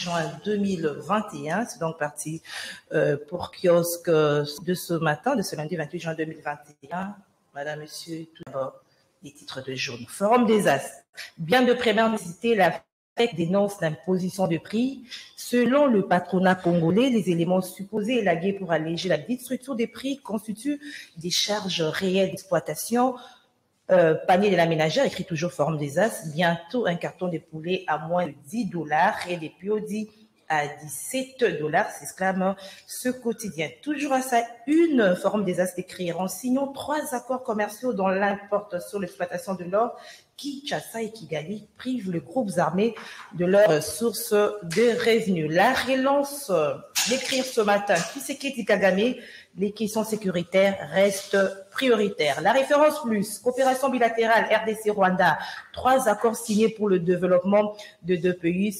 juin 2021. C'est donc parti pour kiosque de ce matin, de ce lundi 28 juin 2021. Madame, Monsieur, tout d'abord, les titres de jour. Forum des As. Bien de première nécessité, la FEC dénonce l'imposition de prix. Selon le patronat congolais, les éléments supposés élagués pour alléger la destruction des prix constituent des charges réelles d'exploitation. Panier de la ménagère, écrit toujours Forum des As. Bientôt un carton de poulet à moins de $10 et des piodis à $17, s'exclame ce quotidien. Toujours à sa une, Forum des As écrit en signant 3 accords commerciaux dont l'un porte sur l'exploitation de l'or. Kinshasa et Kigali privent les groupes armés de leur source de revenus. La relance d'écrire ce matin, Tshisekedi Kagame, les questions sécuritaires restent prioritaires. La référence plus, coopération bilatérale RDC-Rwanda, 3 accords signés pour le développement de deux pays,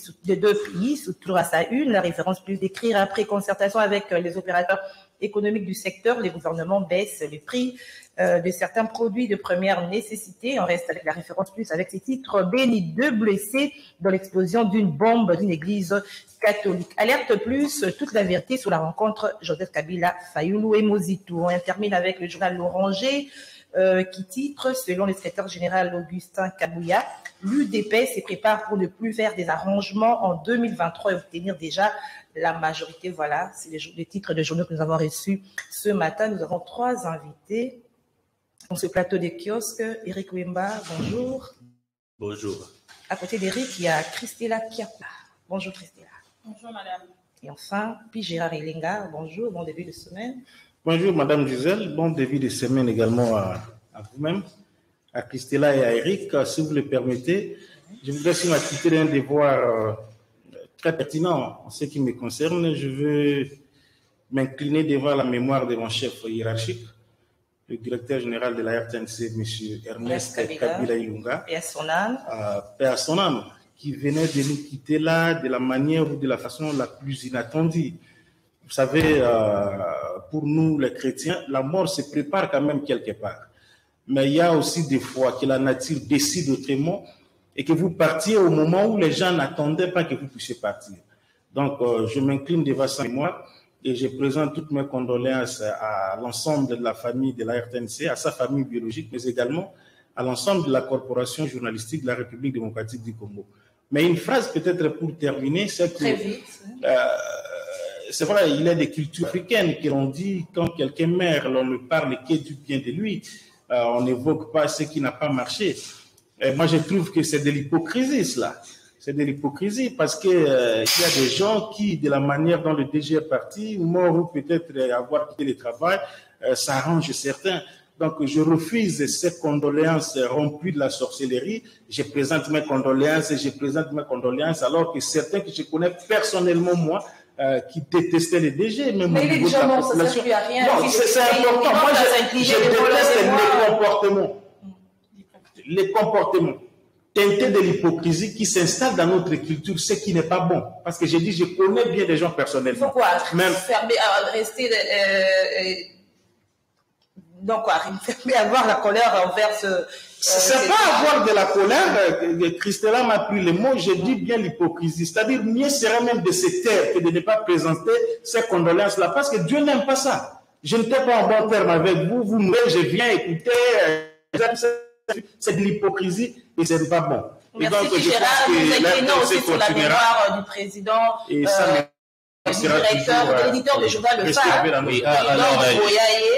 toujours à sa une. La référence plus d'écrire après concertation avec les opérateurs économiques du secteur, les gouvernements baissent les prix de certains produits de première nécessité. On reste avec la référence plus avec ces titres. Béni 2 blessés dans l'explosion d'une bombe d'une église catholique. Alerte plus, toute la vérité sur la rencontre Joseph Kabila, Fayulu et Mozitu. On termine avec le journal L'Oranger qui titre, selon le secrétaire général Augustin Kabouya, l'UDP se prépare pour ne plus faire des arrangements en 2023 et obtenir déjà la majorité. Voilà, c'est les titres de journaux que nous avons reçus ce matin. Nous avons 3 invités dans ce plateau de kiosque. Eric Wimba, bonjour. Bonjour. À côté d'Eric, il y a Christella Kiapa. Bonjour Christella. Bonjour madame. Et enfin, puis Gérard Elenga, bonjour, bon début de semaine. Bonjour madame Gisèle, bon début de semaine également à vous-même, à Christella et à Eric. Si vous le permettez, je voudrais aussi m'acquitter d'un devoir très pertinent en ce qui me concerne. Je veux m'incliner devant la mémoire de mon chef hiérarchique, le directeur général de la RTNC, M. Ernest Kabila Ilunga, et à son âme. Paix à son âme, qui venait de nous quitter là de la manière ou de la façon la plus inattendue. Vous savez, pour nous les chrétiens, la mort se prépare quand même quelque part. Mais il y a aussi des fois que la nature décide autrement et que vous partiez au moment où les gens n'attendaient pas que vous puissiez partir. Donc, je m'incline devant sa mémoire et je présente toutes mes condoléances à l'ensemble de la famille de la RTNC, à sa famille biologique, mais également à l'ensemble de la corporation journalistique de la République démocratique du Congo. Mais une phrase peut-être pour terminer, c'est que... Très vite. C'est vrai, il y a des cultures africaines qui l'ont dit, quand quelqu'un meurt, on ne parle que du bien de lui, on n'évoque pas ce qui n'a pas marché. Et moi, je trouve que c'est de l'hypocrisie, cela. C'est de l'hypocrisie parce que il y a des gens qui, de la manière dont le DG est parti, mort ou peut-être avoir quitté le travail, ça arrange certains. Donc, je refuse ces condoléances rompues de la sorcellerie. Je présente mes condoléances alors que certains que je connais personnellement, moi, qui détestaient les DG, même au niveau de la population. Non, c'est important. Moi, je déteste les comportements teintés de l'hypocrisie qui s'installent dans notre culture, ce qui n'est pas bon. Parce que j'ai dit, je connais bien des gens personnellement. Pourquoi fermer, rester... Donc, quoi, avoir la colère envers ce... c'est pas avoir de la colère. Christella m'a pris le mot, j'ai dit bien l'hypocrisie. C'est-à-dire, mieux serait même de se taire que de ne pas présenter ces condoléances-là. Parce que Dieu n'aime pas ça. Je n'étais pas en bon terme avec vous. Vous me dites, je viens écouter. C'est de l'hypocrisie et c'est pas bon. Merci, et donc, Gérard. Nous inclinons aussi sur la mémoire du président. Et ça l'éditeur de journal Le Phare. Oui, alors,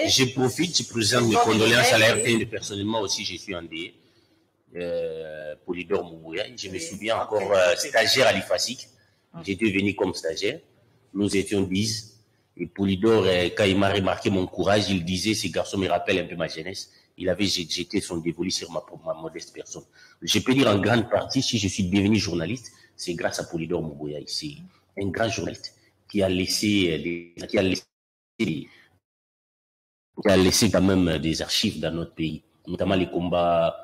je profite, je présente mes condoléances à la RTN. Personnellement aussi, je suis endeuillé. Polydor Moubouya. Je me souviens encore, stagiaire à l'IFASIC. J'étais venu comme stagiaire. Nous étions 10. Et Polydor, quand il m'a remarqué mon courage, il disait, ces garçons me rappellent un peu ma jeunesse. Il avait jeté son dévolu sur ma modeste personne. Je peux dire en grande partie, si je suis devenu journaliste, c'est grâce à Polydor Moubouya. C'est un grand journaliste qui a laissé quand même des archives dans notre pays, notamment les combats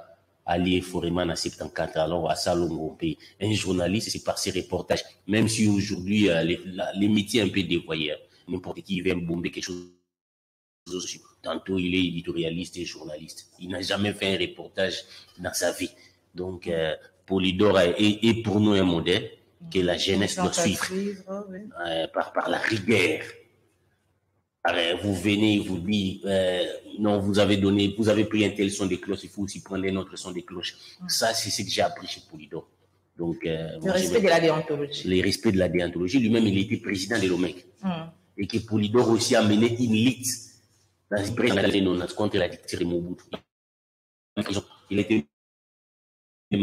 alliés Foreman à 74, alors à Salongo. Un journaliste, c'est par ses reportages, même si aujourd'hui les métiers un peu dévoyés, n'importe qui vient bomber quelque chose. Tantôt il est éditorialiste et journaliste. Il n'a jamais fait un reportage dans sa vie. Donc Polydor est pour nous un modèle. que la jeunesse doit suivre par la rigueur. Alors, vous venez, vous dites, non, vous avez pris un tel son de cloche, il faut aussi prendre un autre son de cloche. Ça, c'est ce que j'ai appris chez Polydor. Donc, le respect de la déontologie. Le respect de la déontologie. Lui-même, il était président de l'OMEC. Et que Polydor aussi a mené une lutte dans une présidence contre la dictature de Mobutu. Il était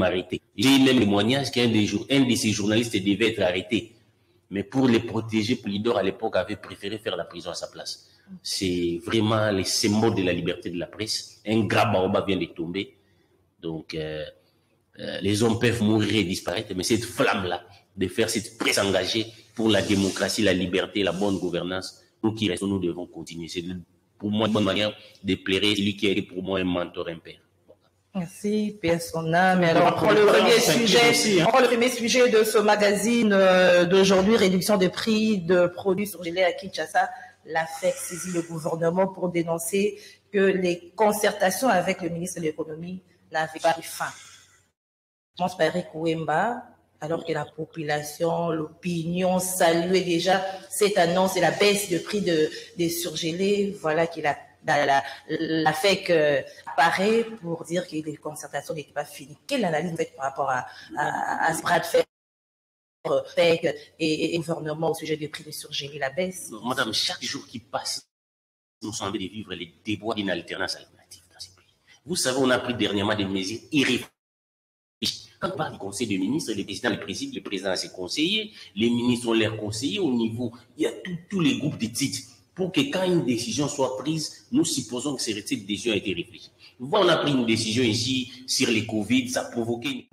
arrêté. J'ai eu même témoignage qu'un de ces journalistes devait être arrêté. Mais pour les protéger, Polydor, à l'époque, avait préféré faire la prison à sa place. C'est vraiment les symboles de la liberté de la presse. Un grand baobab vient de tomber. Donc, les hommes peuvent mourir et disparaître, mais cette flamme-là, de faire cette presse engagée pour la démocratie, la liberté, la bonne gouvernance, nous qui restons, nous devons continuer. C'est pour moi une bonne manière de plairer celui qui est pour moi un mentor, un père. Merci, personnel. Mais alors, on prend le premier sujet de ce magazine d'aujourd'hui, réduction de prix de produits surgelés à Kinshasa. La FEC saisit le gouvernement pour dénoncer que les concertations avec le ministre de l'économie n'avaient pas pris fin. Je pense par Eric Ouemba, alors que la population, l'opinion saluait déjà cette annonce et la baisse de prix des surgelés. Voilà qu'il a la FEC apparaît pour dire que les concertations n'étaient pas finies. Quelle analyse vous faites par rapport à ce bras de fer FEC et gouvernement au sujet des prix des surgelés, la baisse? Madame, chaque jour qui passe, nous sommes en train de vivre les déboires d'une alternance alternative dans ces pays. Vous savez, on a pris dernièrement des mesures irréfléchies. Quand on parle du conseil des ministres, le président le préside, le président a ses conseillers, les ministres ont leurs conseillers au niveau, il y a tous les groupes d'études. Pour que quand une décision soit prise, nous supposons que cette décision a été réfléchie. On a pris une décision ici sur les Covid, ça a provoqué